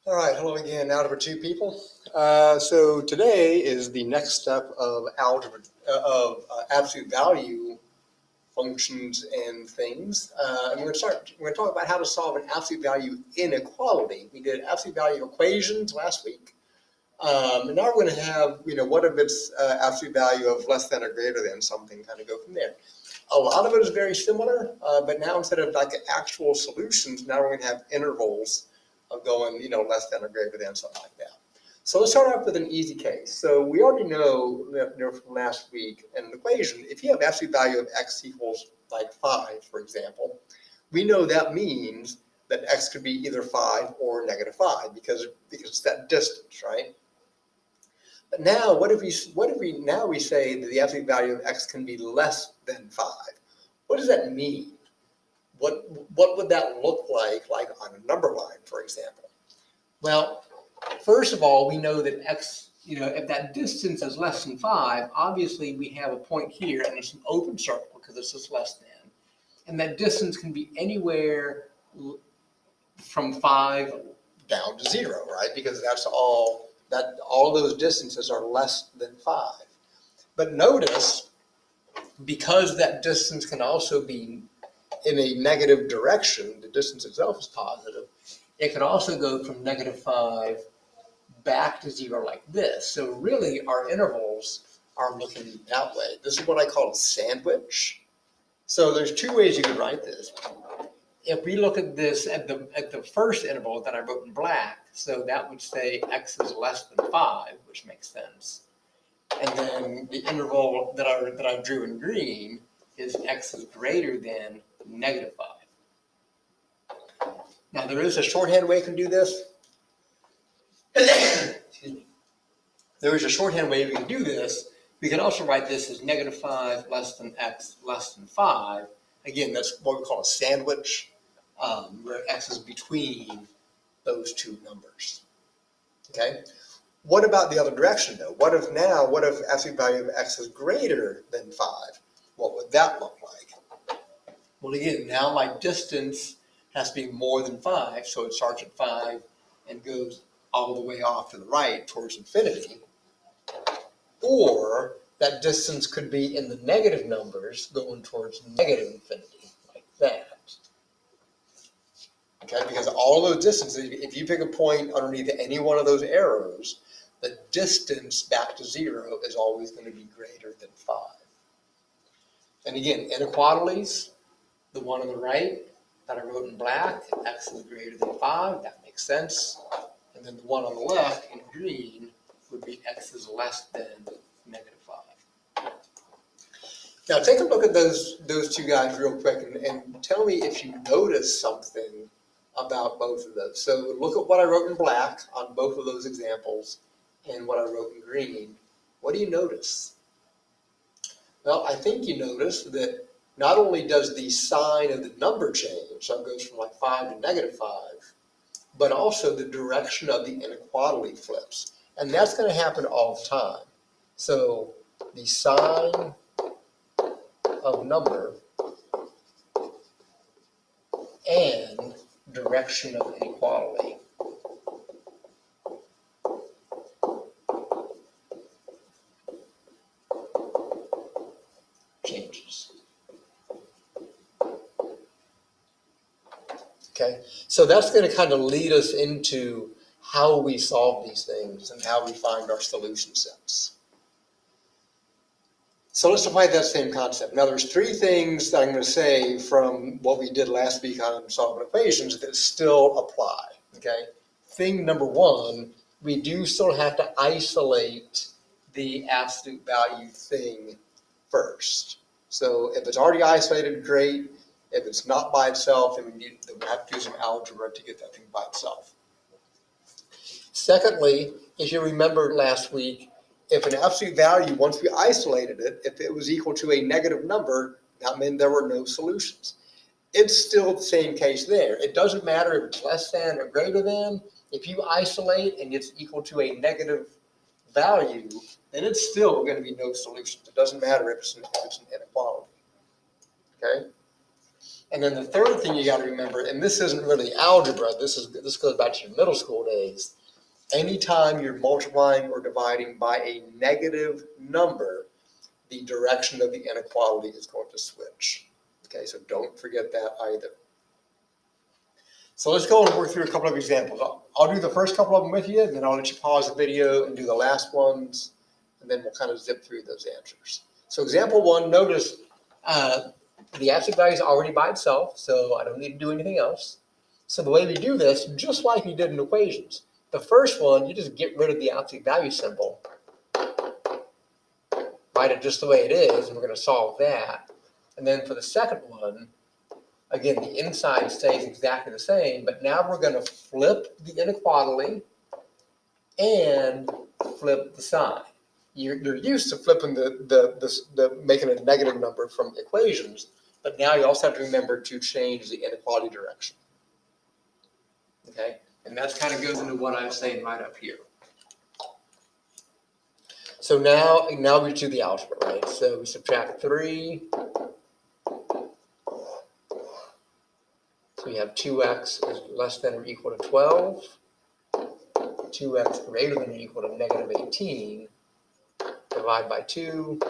All right, hello again, algebra 2 people. So today is the next step of algebra absolute value functions and things. And we're going to talk about how to solve an absolute value inequality. We did absolute value equations last week. And now we're going to have, what if it's absolute value of less than or greater than something, kind of go from there. A lot of it is very similar, but now instead of like actual solutions, now we're going to have intervals of going, less than or greater than, something like that. So let's start off with an easy case. So we already know that from last week in an equation, if you have absolute value of x equals like 5, for example, we know that means that x could be either 5 or negative 5 because it's that distance, right? But now, what if we say that the absolute value of x can be less than 5? What does that mean? What would that look like on a number line, for example? Well, first of all, we know that x, if that distance is less than 5, obviously we have a point here, and it's an open circle because this is less than, and that distance can be anywhere from 5 down to 0, right? Because that's all those distances are less than 5. But notice, because that distance can also be in a negative direction, the distance itself is positive, it can also go from negative 5 back to 0 like this. So really our intervals are looking that way. This is what I call a sandwich. So there's two ways you could write this. If we look at this at the first interval that I wrote in black, so that would say x is less than 5, which makes sense. And then the interval that I drew in green is x is greater than negative 5. Now there is a shorthand way you can do this. Excuse me. There is a shorthand way we can do this. We can also write this as negative 5 less than x less than 5. Again, that's what we call a sandwich, where x is between those two numbers. Okay. What about the other direction, though? What if absolute value of x is greater than 5? What would that look like? Well, again, now my distance has to be more than 5, so it starts at 5 and goes all the way off to the right towards infinity. Or that distance could be in the negative numbers going towards negative infinity, like that. Okay, because all those distances, if you pick a point underneath any one of those arrows, the distance back to 0 is always going to be greater than 5. And again, inequalities, the one on the right that I wrote in black, x is greater than 5, that makes sense. And then the one on the left in green would be x is less than negative 5. Now take a look at those two guys real quick and tell me if you notice something about both of those. So look at what I wrote in black on both of those examples and what I wrote in green. What do you notice? Well, I think you notice that not only does the sign of the number change, so it goes from like 5 to negative 5, but also the direction of the inequality flips. And that's going to happen all the time. So the sign of number and direction of inequality changes. Okay, so that's going to kind of lead us into how we solve these things and how we find our solution sets. So let's apply that same concept. Now there's three things that I'm going to say from what we did last week on solving equations that still apply. Okay, thing number one, we do still have to isolate the absolute value thing first. So if it's already isolated, great. If it's not by itself, then we have to do some algebra to get that thing by itself. Secondly, if you remember last week, if an absolute value, once we isolated it, if it was equal to a negative number, that meant there were no solutions. It's still the same case there. It doesn't matter if it's less than or greater than. If you isolate and it's equal to a negative value, then it's still going to be no solutions. It doesn't matter if it's an inequality. Okay? And then the third thing you got to remember, and this isn't really algebra, this goes back to your middle school days. Anytime you're multiplying or dividing by a negative number, the direction of the inequality is going to switch. Okay, so don't forget that either. So let's go and work through a couple of examples. I'll do the first couple of them with you, and then I'll let you pause the video and do the last ones, and then we'll kind of zip through those answers. So example one, notice the absolute value is already by itself, so I don't need to do anything else. So the way we do this, just like we did in equations, the first one, you just get rid of the absolute value symbol, write it just the way it is, and we're going to solve that. And then for the second one, again, the inside stays exactly the same, but now we're going to flip the inequality and flip the sign. You're used to flipping the making a negative number from equations, but now you also have to remember to change the inequality direction. Okay, and that's kind of goes into what I'm saying right up here. So now we do the algebra, right? So we subtract 3. So we have 2x is less than or equal to 12. 2x greater than or equal to negative 18. Divide by 2.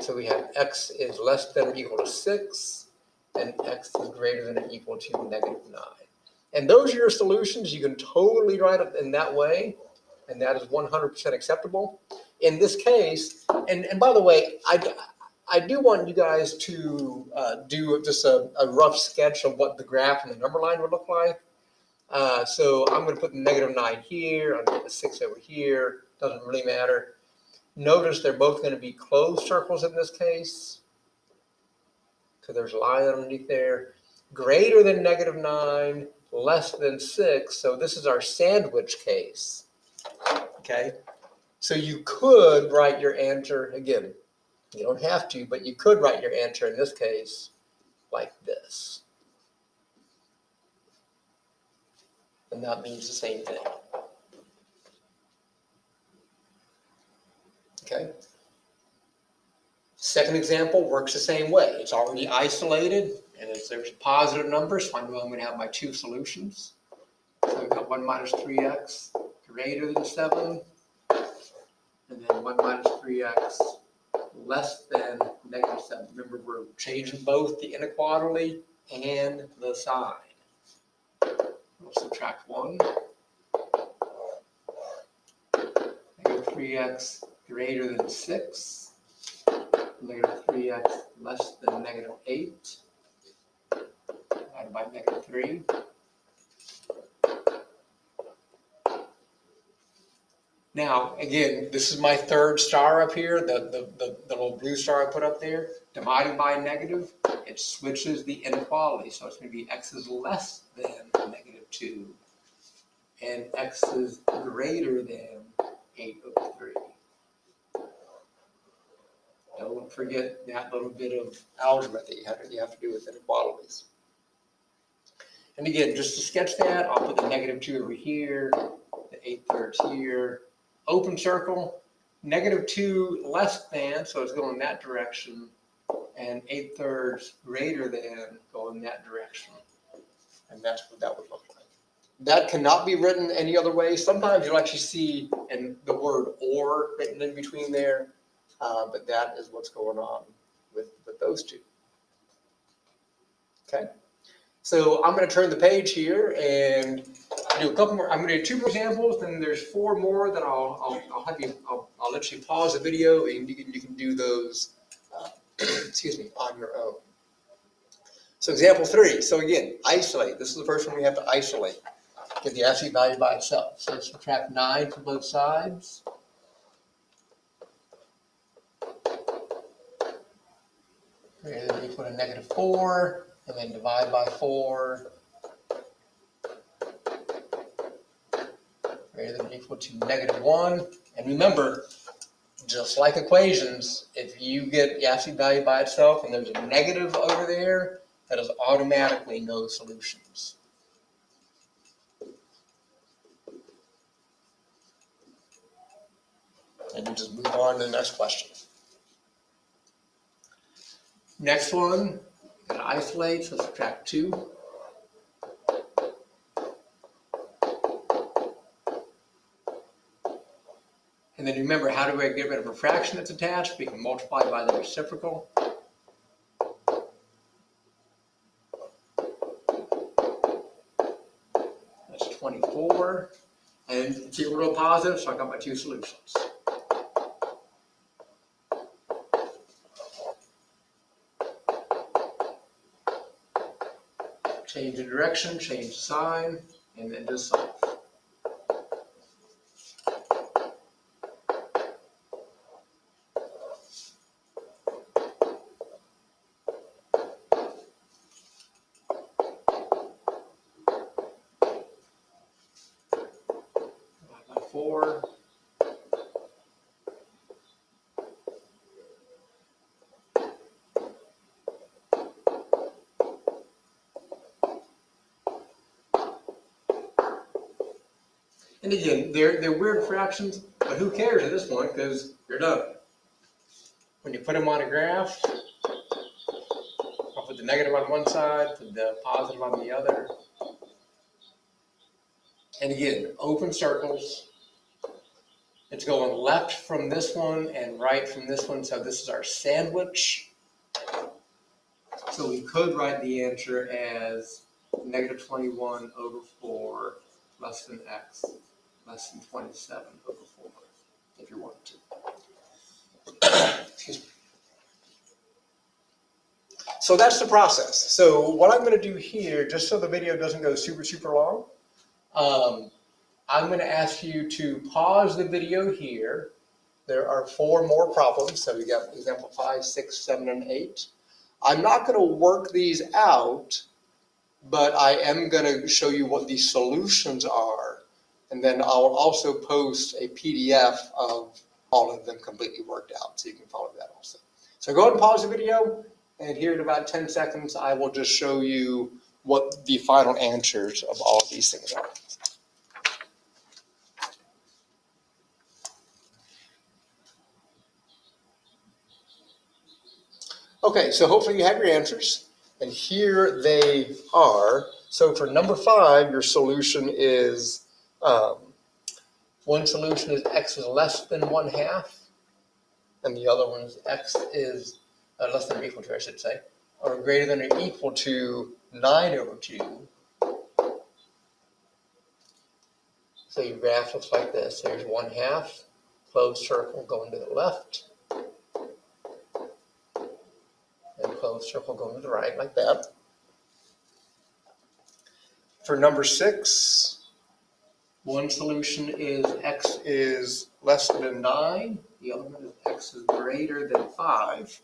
So we have x is less than or equal to 6. And x is greater than or equal to negative 9. And those are your solutions. You can totally write it in that way. And that is 100% acceptable. In this case, and by the way, I do want you guys to do just a rough sketch of what the graph and the number line would look like. So I'm going to put the negative 9 here. I'm going to put the 6 over here. Doesn't really matter. Notice they're both going to be closed circles in this case. So there's a line underneath there. Greater than negative 9, less than 6. So this is our sandwich case. Okay. So you could write your answer, again, you don't have to, but you could write your answer in this case like this. And that means the same thing. Okay. Second example works the same way. It's already isolated, and there's a positive number, so I know I'm going to have my two solutions. So we've got 1 minus 3x greater than 7, and then 1 minus 3x less than negative 7. Remember, we're changing both the inequality and the sign. We'll subtract 1. Negative 3x greater than 6. Negative 3x less than negative 8. Divided by negative 3. Now, again, this is my third star up here, the little blue star I put up there. Divided by a negative, it switches the inequality. So it's going to be x is less than negative 2. And x is greater than 8 over 3. Don't forget that little bit of algebra that you have to do with inequalities. And again, just to sketch that, I'll put the negative 2 over here, the 8/3 here. Open circle, negative 2 less than, so it's going that direction, and 8/3 greater than going that direction. And that's what that would look like. That cannot be written any other way. Sometimes you'll actually see the word or written in between there, but that is what's going on with those two. Okay. So I'm going to turn the page here and do a couple more. I'm going to do 2 more examples, then there's 4 more that I'll let you pause the video and you can do those excuse me, on your own. So example 3. So again, isolate. This is the first one we have to isolate. Get the absolute value by itself. So subtract 9 from both sides. Greater than or equal to negative 4. And then divide by 4. Greater than or equal to negative 1. And remember, just like equations, if you get the absolute value by itself and there's a negative over there, that is automatically no solutions. And you just move on to the next question. Next one, gotta isolate, so subtract 2. And then remember, how do I get rid of a fraction that's attached? We can multiply by the reciprocal. That's 24. And it's equal to a positive, so I got my 2 solutions. Change the direction, change the sign, and then just solve. Divide by 4. And again, they're weird fractions, but who cares at this point because you're done. When you put them on a graph, I'll put the negative on one side, put the positive on the other. And again, open circles. It's going left from this one and right from this one, so this is our sandwich. So we could write the answer as negative 21 over 4 less than x less than 27 over 4, if you want to. Excuse me. So that's the process. So what I'm going to do here, just so the video doesn't go super, super long, I'm going to ask you to pause the video here. There are 4 more problems. So we got example 5, 6, 7, and 8. I'm not going to work these out, but I am going to show you what the solutions are. And then I'll also post a PDF of all of them completely worked out, so you can follow that also. So go ahead and pause the video, and here in about 10 seconds, I will just show you what the final answers of all of these things are. Okay, so hopefully you have your answers, and here they are. So for number 5, your solution is, one solution is x is less than 1/2, and the other one is x is less than or equal to, I should say, or greater than or equal to 9 over 2. So your graph looks like this. Here's 1/2, closed circle going to the left, and closed circle going to the right, like that. For number 6, one solution is x is less than 9. The other one is x is greater than 5.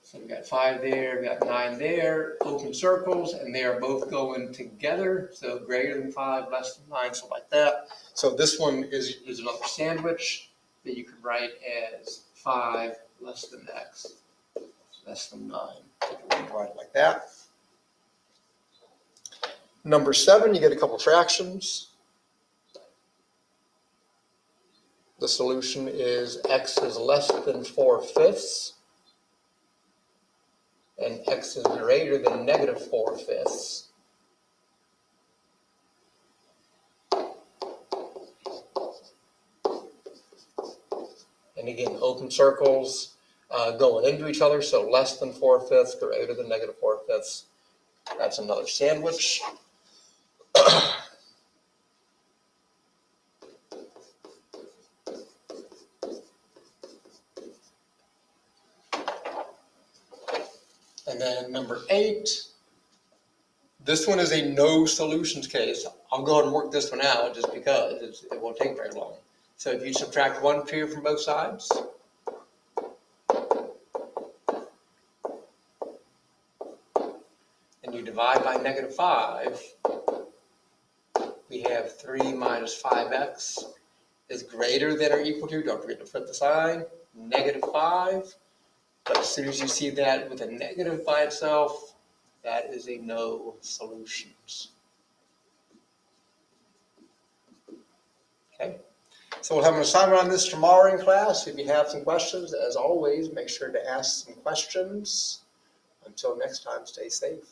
So we got 5 there, we got 9 there, open circles, and they are both going together. So greater than 5, less than 9, so like that. So this one is another sandwich that you could write as 5 less than x less than 9. If you want to write it like that. Number 7, you get a couple fractions. The solution is x is less than 4/5, and x is greater than negative 4/5. And again, open circles going into each other, so less than 4/5, greater than negative 4/5. That's another sandwich. And then number 8, this one is a no solutions case. I'll go ahead and work this one out just because it won't take very long. So if you subtract 1 2 from both sides, and you divide by negative 5, we have 3 minus 5x is greater than or equal to, don't forget to flip the sign, negative 5. But as soon as you see that with a negative by itself, that is a no solutions. Okay. So we'll have an assignment on this tomorrow in class. If you have some questions, as always, make sure to ask some questions. Until next time, stay safe.